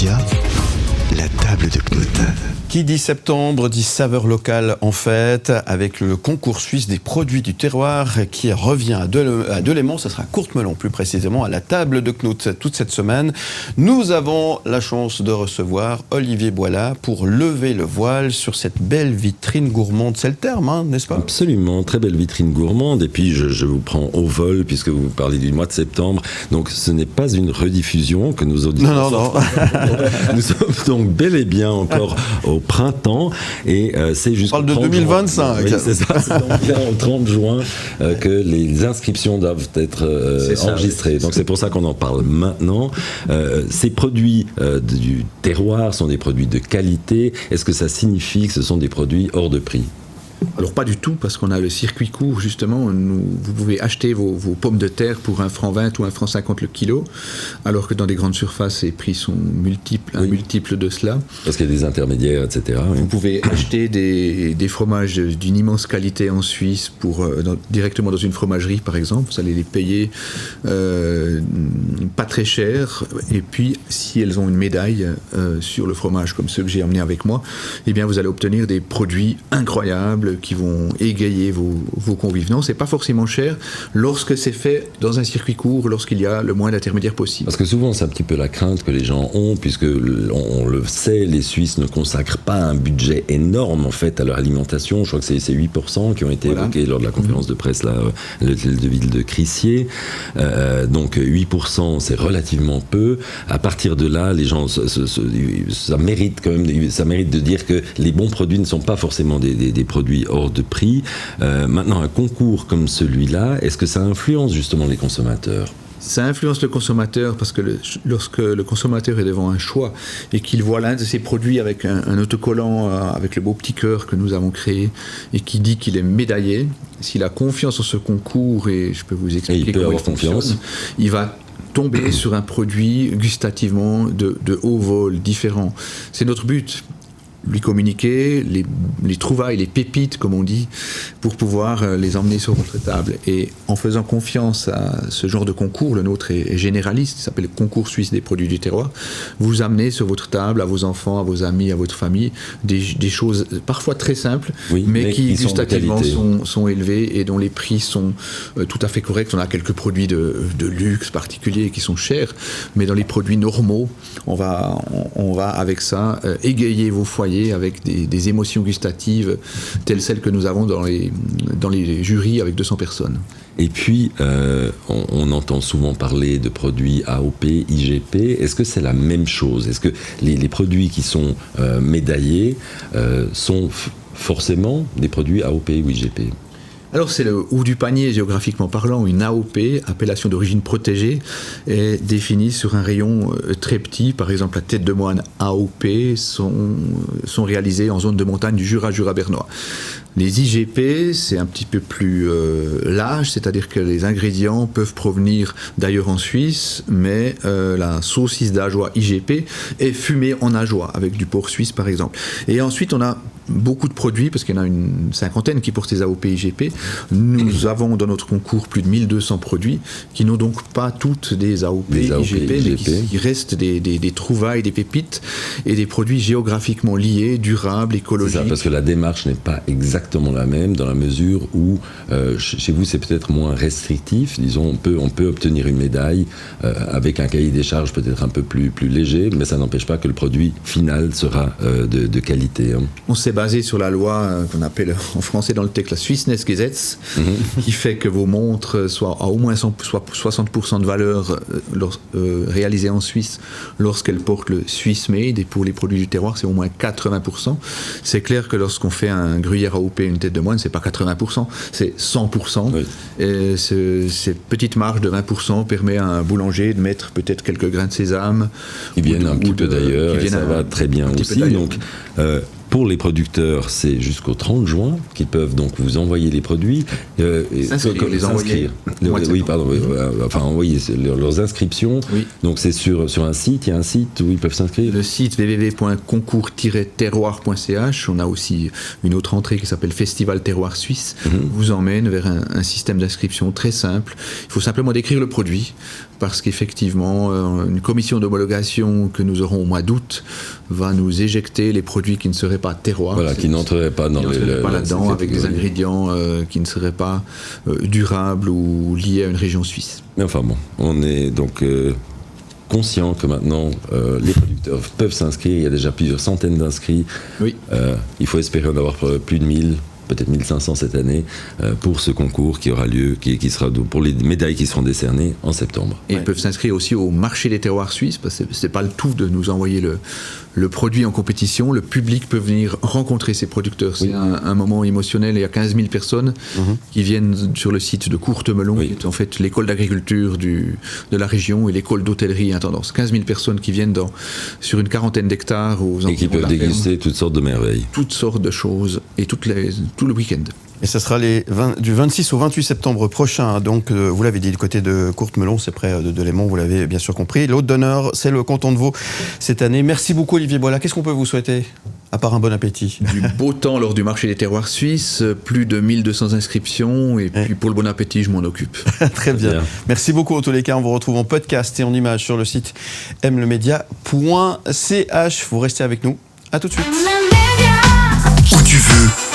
médias, la table de Knut. Qui dit septembre dit saveur locale en fête, avec le concours suisse des produits du terroir qui revient à Delémont. Ce sera Courtemelon plus précisément, à la table de Knut toute cette semaine. Nous avons la chance de recevoir Olivier Boilat pour lever le voile sur cette belle vitrine gourmande. C'est le terme, hein, n'est-ce pas ? Absolument, très belle vitrine gourmande. Et puis je vous prends au vol puisque vous parlez du mois de septembre. Donc ce n'est pas une rediffusion que nous auditeurs. Non. Nous sommes donc bel et bien encore au printemps et c'est jusqu'au 30 juin. On parle de 2025. Oui, c'est ça, c'est donc bien au 30 juin que les inscriptions doivent être enregistrées. Donc c'est pour ça qu'on en parle maintenant. Ces produits du terroir sont des produits de qualité. Est-ce que ça signifie que ce sont des produits hors de prix ? Alors pas du tout, parce qu'on a le circuit court justement. Vous pouvez acheter vos pommes de terre pour 1,20 franc ou 1,50 franc le kilo, alors que dans des grandes surfaces, les prix sont multiples, un multiple de cela. Parce qu'il y a des intermédiaires, etc. Oui. Vous pouvez acheter des fromages d'une immense qualité en Suisse directement dans une fromagerie par exemple. Vous allez les payer pas très cher, et puis si elles ont une médaille sur le fromage comme ceux que j'ai emmenés avec moi, eh bien vous allez obtenir des produits incroyables qui vont égayer vos convives. Non, c'est pas forcément cher lorsque c'est fait dans un circuit court, lorsqu'il y a le moins d'intermédiaires possible. Parce que souvent, c'est un petit peu la crainte que les gens ont, puisque on le sait, les Suisses ne consacrent pas un budget énorme en fait à leur alimentation. Je crois que c'est 8% qui ont été évoqués lors de la conférence de presse là, de ville de Crissier. Donc 8%, c'est relativement peu. À partir de là, les gens, ça mérite quand même, ça mérite de dire que les bons produits ne sont pas forcément des produits hors de prix. Maintenant, un concours comme celui-là, est-ce que ça influence justement les consommateurs ? Ça influence le consommateur parce que lorsque le consommateur est devant un choix et qu'il voit l'un de ces produits avec un autocollant avec le beau petit cœur que nous avons créé et qui dit qu'il est médaillé, s'il a confiance en ce concours, et je peux vous expliquer comment il fonctionne, il va tomber sur un produit gustativement de haut vol, différent. C'est notre but. Lui communiquer les trouvailles, les pépites, comme on dit, pour pouvoir les emmener sur votre table. Et en faisant confiance à ce genre de concours, le nôtre est généraliste, il s'appelle le concours suisse des produits du terroir, vous amenez sur votre table, à vos enfants, à vos amis, à votre famille, des choses parfois très simples, mais qui gustativement sont élevées et dont les prix sont tout à fait corrects. On a quelques produits de luxe particuliers qui sont chers, mais dans les produits normaux, on va avec ça égayer vos foyers avec des émotions gustatives telles celles que nous avons dans les jurys avec 200 personnes. Et puis, on entend souvent parler de produits AOP, IGP. Est-ce que c'est la même chose ? Est-ce que les produits qui sont médaillés sont forcément des produits AOP ou IGP ? Alors c'est le haut du panier géographiquement parlant. Une AOP, appellation d'origine protégée, est définie sur un rayon très petit. Par exemple, la tête de moine AOP sont réalisées en zone de montagne du Jura bernois. Les IGP, c'est un petit peu plus large, c'est-à-dire que les ingrédients peuvent provenir d'ailleurs en Suisse, mais la saucisse d'ajoie IGP est fumée en ajoie, avec du porc suisse par exemple. Et ensuite, on a beaucoup de produits, parce qu'il y en a une cinquantaine qui portent ces AOP IGP. Nous avons dans notre concours plus de 1200 produits qui n'ont donc pas toutes des AOP IGP, mais qui restent des trouvailles, des pépites et des produits géographiquement liés, durables, écologiques. C'est ça, parce que la démarche n'est pas exactement la même dans la mesure où chez vous c'est peut-être moins restrictif. Disons, on peut obtenir une médaille avec un cahier des charges peut-être un peu plus léger, mais ça n'empêche pas que le produit final sera de qualité. Hein. On s'est basé sur la loi qu'on appelle en français dans le texte la Swissness-Gesetz, qui fait que vos montres soient à au moins 60% de valeur réalisées en Suisse lorsqu'elles portent le Swiss Made, et pour les produits du terroir c'est au moins 80%. C'est clair que lorsqu'on fait un gruyère AOP, une tête de moine, c'est pas 80%, c'est 100%. Oui. Et cette petite marge de 20% permet à un boulanger de mettre peut-être quelques grains de sésame. Qui viennent un petit peu d'ailleurs, et ça va très bien aussi. Donc, pour les producteurs, c'est jusqu'au 30 juin qu'ils peuvent donc vous envoyer les produits. S'inscrire. Envoyer leurs inscriptions. Oui. Donc c'est sur un site, il y a un site où ils peuvent s'inscrire. Le site www.concours-terroir.ch. On a aussi une autre entrée qui s'appelle Festival Terroir Suisse. Vous emmène vers un système d'inscription très simple. Il faut simplement décrire le produit. parce qu'effectivement, une commission d'homologation que nous aurons au mois d'août va nous éjecter les produits qui ne seraient pas terroirs. Voilà, qui n'entreraient pas dans là-dedans, avec des ingrédients qui ne seraient pas durables ou liés à une région suisse. Mais enfin bon, on est donc conscient que maintenant les producteurs peuvent s'inscrire. Il y a déjà plusieurs centaines d'inscrits. Oui. Il faut espérer en avoir plus de 1000. Peut-être 1500 cette année, pour ce concours qui aura lieu, qui sera pour les médailles qui seront décernées en septembre. Et ils peuvent s'inscrire aussi au marché des terroirs suisses, parce que c'est pas le tout de nous envoyer le produit en compétition. Le public peut venir rencontrer ces producteurs. C'est un moment émotionnel. Il y a 15 000 personnes qui viennent sur le site de Courtemelon, qui est en fait l'école d'agriculture de la région et l'école d'hôtellerie Intendance. 15 000 personnes qui viennent sur une quarantaine d'hectares. Et qui peuvent déguster toutes sortes de merveilles. Toutes sortes de choses, et tout le week-end. Et ça sera du 26 au 28 septembre prochain. Donc, vous l'avez dit, du côté de Courtemelon, c'est près de Delémont, vous l'avez bien sûr compris. L'hôte d'honneur, c'est le canton de Vaud cette année. Merci beaucoup, Olivier Boillat. Qu'est-ce qu'on peut vous souhaiter, à part un bon appétit? Du beau temps lors du marché des terroirs suisses, plus de 1200 inscriptions, et puis pour le bon appétit, je m'en occupe. Très bien. Merci beaucoup, en tous les cas. On vous retrouve en podcast et en images sur le site mlemedia.ch. Vous restez avec nous. À tout de suite. Où tu veux.